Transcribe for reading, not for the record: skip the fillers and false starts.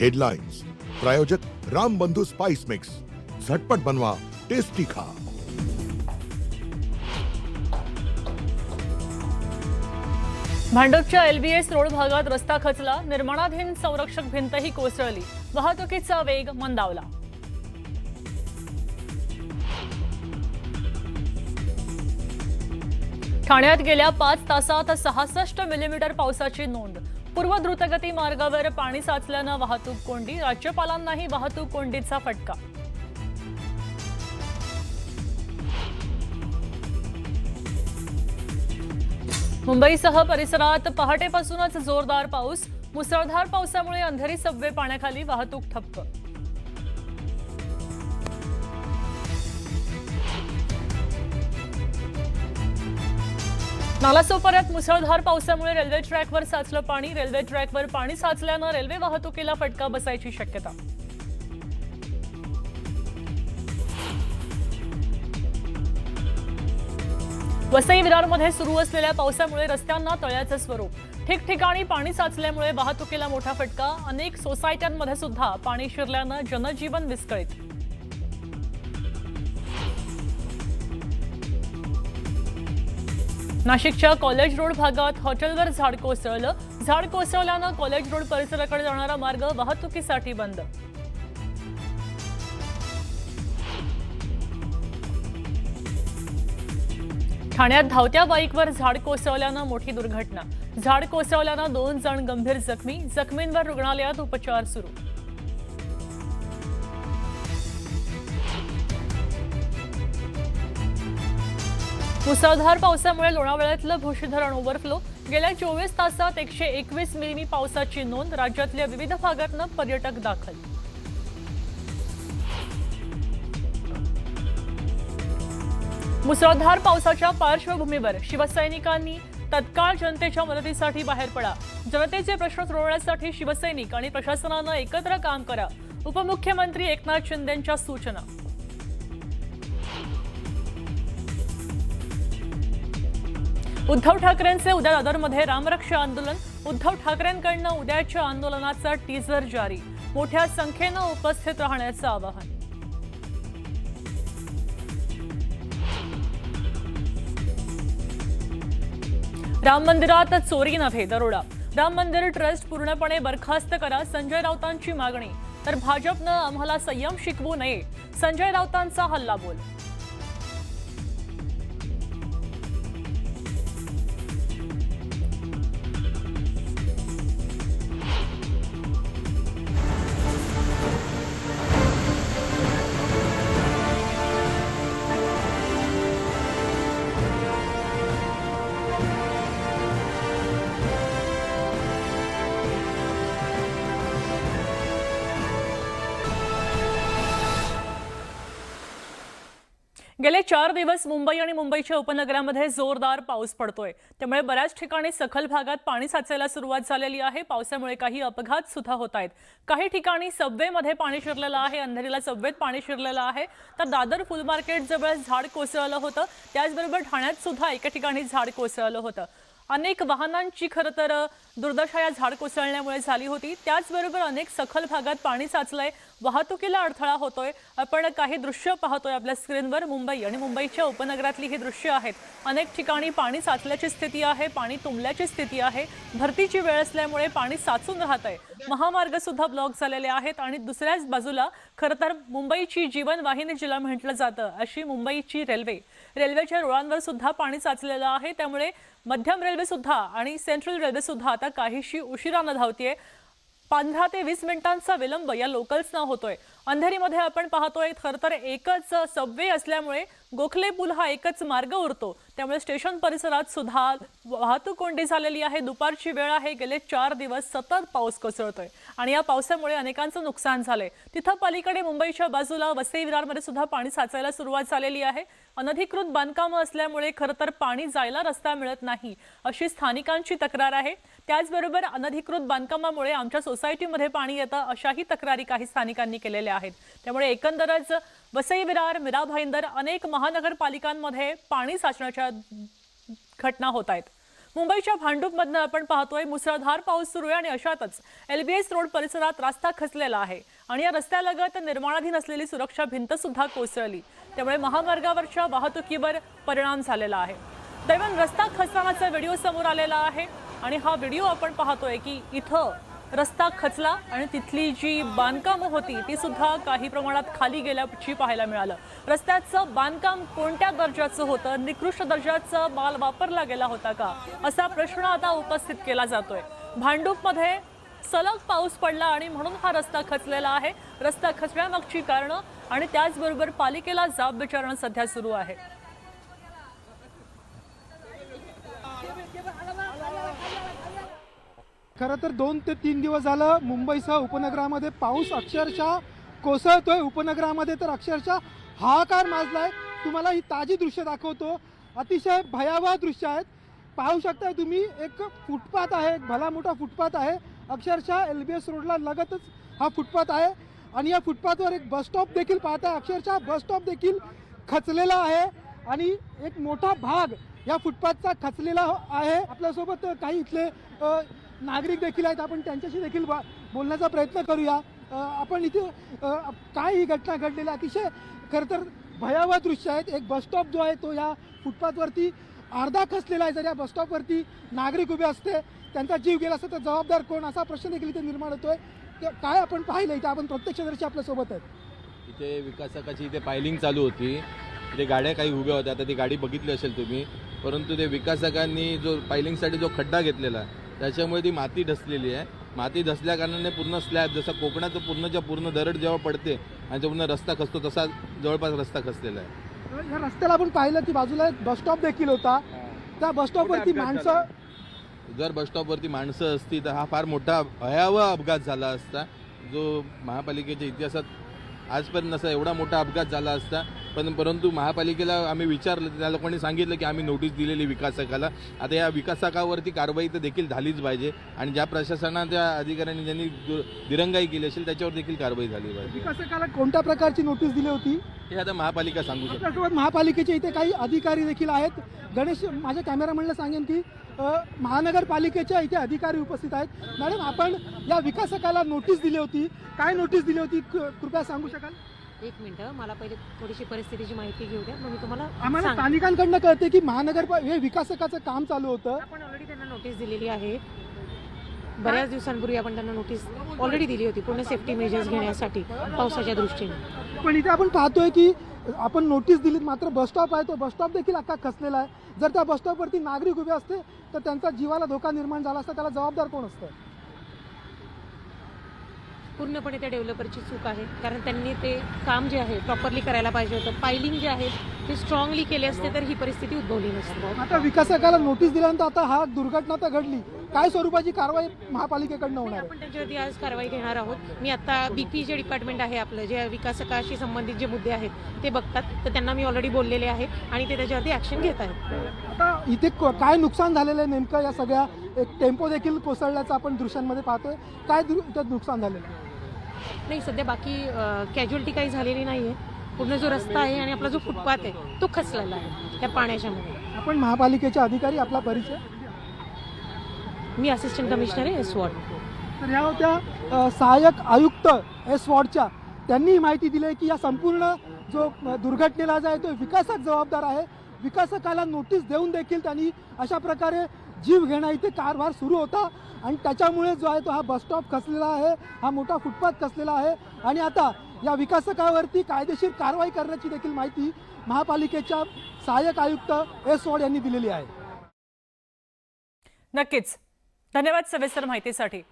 Headlines प्रायोजक राम बंधू spice mix, झटपट बनवा, टेस्टी खा। भांडूपच्या LBS रोड भागात रस्ता खचला, निर्माणाधीन संरक्षक भिंतही कोसळली, वाहतुकीचा वेग मंदावला। ठाण्यात गेल्या 5 तासात 66 मिलीमीटर पावसाची नोंद। पूर्व द्रुतगती मार्गावर पाणी साचल्यानं वाहतूक कोंडी, राज्यपालांनाही वाहतूक कोंडीचा फटका। मुंबईसह परिसरात पहाटेपासूनच जोरदार पाऊस, मुसळधार पावसामुळे अंधेरी सबवे पाण्याखाली, वाहतूक ठप्प। नालासोपाऱ्यात मुसळधार पावसामुळे रेल्वे ट्रॅकवर साचलं पाणी, रेल्वे ट्रॅकवर पाणी साचल्यानं रेल्वे वाहतुकीला फटका बसायची शक्यता। वसई विरारमध्ये सुरू असलेल्या पावसामुळे रस्त्यांना तळ्याचं स्वरूप, ठिकठिकाणी पाणी साचल्यामुळे वाहतुकीला मोठा फटका, अनेक सोसायट्यांमध्ये सुद्धा पाणी शिरल्यानं जनजीवन विस्कळीत। नाशिकच्या कॉलेज रोड भागात हॉटेलवर झाड कोसळलं, झाड कोसळल्यानं कॉलेज रोड परिसराकडे जाणारा मार्ग वाहतुकीसाठी बंद। ठाण्यात धावत्या बाईकवर झाड कोसळल्यानं मोठी दुर्घटना, झाड कोसळल्यानं 2 जण गंभीर जखमी, जखमींवर रुग्णालयात उपचार सुरू। मुसळधार पावसामुळे लोणावळ्यातलं भोशी धरण ओव्हरफ्लो, गेल्या 24 तासात 121 मिमी पावसाची नोंद, राज्यातल्या विविध भागातनं पर्यटक दाखल। मुसळधार पावसाच्या पार्श्वभूमीवर शिवसैनिकांनी तत्काळ जनतेच्या मदतीसाठी बाहेर पडा, जनतेचे प्रश्न सोडवण्यासाठी शिवसैनिक आणि प्रशासनानं एकत्र काम करा, उपमुख्यमंत्री एकनाथ शिंदेंच्या सूचना। उद्धव ठाकरेंचे उद्या दादरमध्ये रामरक्षा आंदोलन, उद्धव ठाकरेंकडून उद्याच्या आंदोलनाचा टीजर जारी, मोठ्या संख्येनं उपस्थित राहण्याचं आवाहन। राम मंदिरात चोरी नव्हे दरोडा, राम मंदिर ट्रस्ट पूर्णपणे बरखास्त करा, संजय राऊतांची मागणी, तर भाजपनं आम्हाला संयम शिकवू नये, संजय राऊतांचा हल्लाबोल। गेले 4 दिवस मुंबई आणि मुंबईच्या उपनगरामध्ये जोरदार पाऊस पडतोय, त्यामुळे बऱ्याच ठिकाणी सखल भागात पाणी साचायला सुरुवात झालेली आहे। पावसामुळे काही अपघात सुद्धा होत आहेत, काही ठिकाणी सबवेमध्ये पाणी शिरलेलं आहे, अंधेरीला सबवेत पाणी शिरलेलं आहे, तर दादर फुल मार्केट जवळ झाड कोसळलं होतं, त्याचबरोबर ठाण्यात सुद्धा एका ठिकाणी झाड कोसळलं होतं। अनेक वाहनांची खरं तर दुर्दशा या झाड कोसळण्यामुळे झाली होती, त्याचबरोबर अनेक सखल भागात पाणी साचलंय, वाहतुकीला अडथळा होतोय। आपण काही दृश्य पाहतोय आपल्या स्क्रीनवर, मुंबई आणि मुंबईच्या उपनगरातली ही दृश्य आहेत। अनेक ठिकाणी पाणी साचल्याची स्थिती आहे, पाणी तुंबल्याची स्थिती आहे, भरतीची वेळ असल्यामुळे पाणी साचून राहतंय, महामार्ग सुद्धा ब्लॉक झालेले आहेत आणि दुसऱ्याच बाजूला खरं तर मुंबईची जीवनवाहिनी जिला म्हटलं जातं अशी मुंबईची रेल्वेच्या रुळांवर सुद्धा पाणी साचलेलं आहे, त्यामुळे मध्यम रेल्वे सुद्धा आणि सेंट्रल रेल्वे सुद्धा आता काहीशी उशिरानं धावतीये। 15 ते 20 मिनिटांचा विलंब या लोकल्सना होतोय। अंधेरीमध्ये आपण पाहतोय खरं तर एकच सबवे असल्यामुळे गोखले पूल हा एकच मार्ग उरतो, त्यामुळे स्टेशन परिसरात सुद्धा वाहतूक कोंडी झालेली आहे। दुपारची वेळ आहे, गेले 4 दिवस सतत पाऊस कोसळतोय आणि या पावसामुळे अनेकांचं नुकसान झालंय। तिथं पलीकडे मुंबईच्या बाजूला वसई विरारमध्ये सुद्धा पाणी साचायला सुरुवात झालेली आहे। अनधिकृत बांधकामं असल्यामुळे खरं तर पाणी जायला रस्ता मिळत नाही अशी स्थानिकांची तक्रार आहे। त्याचबरोबर अनधिकृत बांधकामामुळे आमच्या सोसायटीमध्ये पाणी येतं अशाही तक्रारी काही स्थानिकांनी केलेल्या आहेत। त्यामुळे एकंदरच वसई विरार, मीरा भाईंदर अनेक महानगरपालिकांमध्ये पाणी साचण्याच्या घटना होत आहेत। मुंबईच्या भांडूपमधनं आपण पाहतोय मुसळधार पाऊस सुरू आहे आणि अशातच LBS रोड परिसरात रस्ता खचलेला आहे आणि या रस्त्यालगत निर्माणाधीन असलेली सुरक्षा भिंत सुद्धा कोसळली, त्यामुळे महामार्गावरच्या वाहतुकीवर परिणाम झालेला आहे। दैवान रस्ता खचतानाचा व्हिडिओ समोर आलेला आहे आणि हा व्हिडिओ आपण पाहतोय की इथं रस्ता खचला आणि तिथली जी बांधकामं होती ती सुद्धा काही प्रमाणात खाली गेल्याची पाहायला मिळालं। रस्त्याचं बांधकाम कोणत्या दर्जाचं होतं, निकृष्ट दर्जाचा माल वापरला गेला होता का, असा प्रश्न आता उपस्थित केला जातोय। भांडूपमध्ये सलग पाऊस पडला आणि म्हणून हा रस्ता खचलेला आहे। रस्ता खचण्यामागची कारणं आणि त्याचबरोबर पालिकेला जाब विचारणं सध्या सुरू आहे। खरं तर 2 ते 3 दिवस झालं मुंबईसह उपनगरामध्ये पाऊस अक्षरशः कोसळतोय। उपनगरामध्ये तर अक्षरशः हाहाकार माजलाय। तुम्हाला ही ताजी दृश्य दाखवतो। अतिशय भयावह दृश्य आहेत। पाहू शकताय तुम्ही, एक फुटपाथ आहे, एक भला मोठा फुटपाथ आहे। अक्षरशः LBS रोडला लगतच हा फुटपाथ आहे आणि या फुटपाथवर एक बस स्टॉप देखील पाहताय। अक्षरशः बस स्टॉप देखील खचलेला आहे आणि एक मोठा भाग या फुटपाथचा खचलेला आहे। आपल्यासोबत काही इथले नागरिक देखील आहेत, आपण त्यांच्याशी देखील बोलण्याचा प्रयत्न करूया। आपण इथे काय ही घटना घडलेली, अतिशय खरं तर भयावह दृश्य आहेत। एक बस स्टॉप जो आहे तो या फुटपाथवरती अर्धा खचलेला आहे। जर या बस स्टॉपवरती नागरिक उभे असते, त्यांचा जीव गेला असता तर जबाबदार कोण, असा प्रश्न देखील इथे निर्माण होतोय। काय आपण पाहिलं इथे, आपण प्रत्यक्षदर्शी आपल्यासोबत आहेत। इथे विकासकाची इथे पायलिंग चालू होती, इथे गाड्या काही उभ्या होत्या। आता ती गाडी बघितली असेल तुम्ही, परंतु ते विकासकांनी जो पायलिंगसाठी जो खड्डा घेतलेला त्याच्यामुळे ती माती धसलेली आहे। माती धसल्या कारणाने पूर्ण स्लॅब, जसा कोकणाचं पूर्ण दरड जेव्हा पडते आणि तो पूर्ण रस्ता खचतो तसा जवळपास रस्ता खचलेला आहे। या रस्त्याला आपण पाहिलं की बाजूला एक बस स्टॉप देखील होता। त्या बस स्टॉपवरती माणसं, जर बस स्टॉपवरती माणसं असती तर हा फार मोठा भयावह अपघात झाला असता, जो महापालिकेच्या इतिहासात आजपर्यंत असा एवढा मोठा अपघात झाला असता। परंतु महापालिकेला आम्ही विचारलं, त्या लोकांनी सांगितलं की आम्ही नोटीस दिलेली विकासकाला। आता या विकासकावरती कारवाई तर देखील झालीच पाहिजे आणि ज्या प्रशासनाच्या अधिकाऱ्यांनी ज्यांनी दिरंगाई केली असेल त्याच्यावर देखील कारवाई झाली पाहिजे। विकासकाला कोणत्या प्रकारची नोटीस दिली होती हे आता महापालिका सांगू शकते। आपल्यासोबत महापालिकेचे इथे काही अधिकारी देखील आहेत। गणेश, माझ्या कॅमेरामॅनला सांगेन की महानगरपालिकेच्या इथे अधिकारी उपस्थित आहेत। मॅडम, आपण या विकासकाला नोटीस दिली होती, काय नोटीस दिली होती कृपया सांगू शकाल? एक मिनिट, मला पहिले थोडीशी परिस्थितीची माहिती घेऊ द्या, मग मी तुम्हाला आम्हाला सांगते। स्थानिकांकडनं कळते की हे विकासकाचं काम चालू होतं। आपण ऑलरेडी त्यांना नोटीस दिलेली आहे। बऱ्याच दिवसांपूर्वी आपण त्यांना नोटीस ऑलरेडी दिली होती पूर्ण सेफ्टी मेजर्स घेण्यासाठी पावसाच्या दृष्टीने। पण इथे आपण पाहतोय की आपण नोटीस दिली, मात्र बस स्टॉप आहे तो बस स्टॉप देखील अख्खा खचलेला आहे। जर त्या बस स्टॉपवरती नागरिक उभे असते तर त्यांचा जीवाला धोका निर्माण झाला असता, त्याला जबाबदार कोण असतं? पूर्णपणे त्या डेव्हलपरची चूक आहे, कारण त्यांनी ते काम जे आहे प्रॉपरली करायला पाहिजे होतं। पायलिंग जे आहे ते स्ट्रॉंगली केले असते तर ही परिस्थिती उद्भवली नसती। आता विकासकाला नोटीस दिल्यानंतर आता हा दुर्घटना तर घडली, काय स्वरूपाची कारवाई महापालिकेकडनं होणार आहे? आपण त्यांच्यावरती आज कारवाई घेणार आहोत। मी आता BP जे डिपार्टमेंट आहे आपलं, जे विकासकाशी संबंधित जे मुद्दे आहेत ते बघतात, तर त्यांना मी ऑलरेडी बोललेले आहे आणि ते त्याच्यावरती ॲक्शन घेत आहेत। आता इथे काय नुकसान झालेलं आहे नेमकं? या सगळ्या एक टेम्पो देखील कोसळल्याचं आपण दृश्यांमध्ये पाहतोय, काय इथं नुकसान झालेलं आहे? नाही, सध्या बाकी कॅज्युअलिटी काही झालेली नाही आहे। पूर्ण जो रस्ता आहे आणि आपला जो फुटपाथ आहे तो खचलेला आहे त्या पाण्याच्यामध्ये। आपण महापालिकेचे अधिकारी, आपला परिचय? मी असिस्टंट कमिशनर आहे S वॉर्ड। तर ह्या होत्या सहाय्यक आयुक्त S वॉर्डच्या। त्यांनी ही माहिती दिली आहे की या संपूर्ण जो दुर्घटनेला जो आहे तो विकासक जबाबदार आहे। विकासकाला नोटीस देऊन देखील त्यांनी अशा प्रकारे जीव घेणं इथे कारभार सुरू होता आणि त्याच्यामुळे जो आहे तो हा बस स्टॉप खचलेला आहे, हा मोठा फुटपाथ खचलेला आहे आणि आता या विकासकावरती कायदेशीर कारवाई करण्याची देखील माहिती महापालिकेच्या सहाय्यक आयुक्त S वॉर्ड यांनी दिलेली आहे। नक्कीच, धन्यवाद सविस्तर माहितीसाठी।